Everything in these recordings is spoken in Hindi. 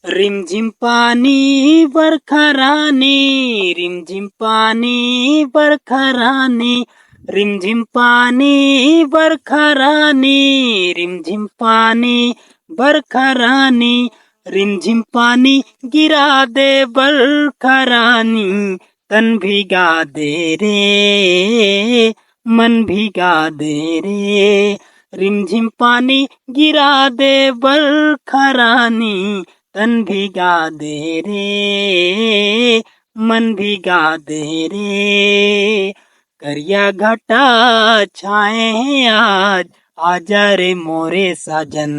रिमझिम पानी बरखा रानी, रिमझिम पानी बरखा रानी, रिमझिम पानी बरखा रानी, रिमझिम पानी बरखा रानी, रिमझिम पानी गिरा दे बरखा रानी, तन भिगा दे रे, मन भिगा दे रे। रिमझिम पानी गिरा दे बरखा रानी, तन भिगा दे रे, मन भिगा दे रे। करिया घटा छाए हैं आज, आजा रे मोरे साजन।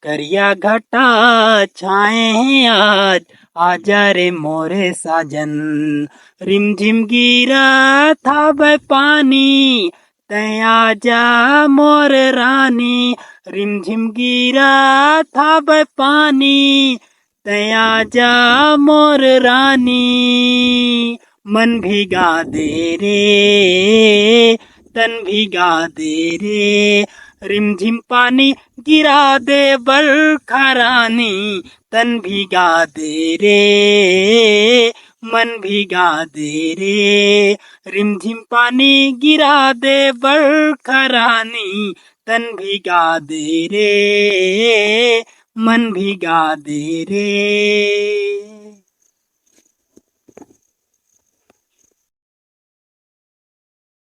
करिया घटा छाए हैं आज, आजा रे मोरे साजन। रिमझिम गिरा था वह पानी, तै आजा मोर रानी। रिमझिम गिरा था वह पानी, तै आजा मोर रानी। मन भिगा दे रे, तन भिगा दे रे। रिमझिम पानी गिरा दे बरखा रानी, तन भिगा दे रे, मन भिगा दे रे। रिमझिम पानी गिरा दे बरखा रानी, तन भिगा दे रे, मन भिगा दे रे।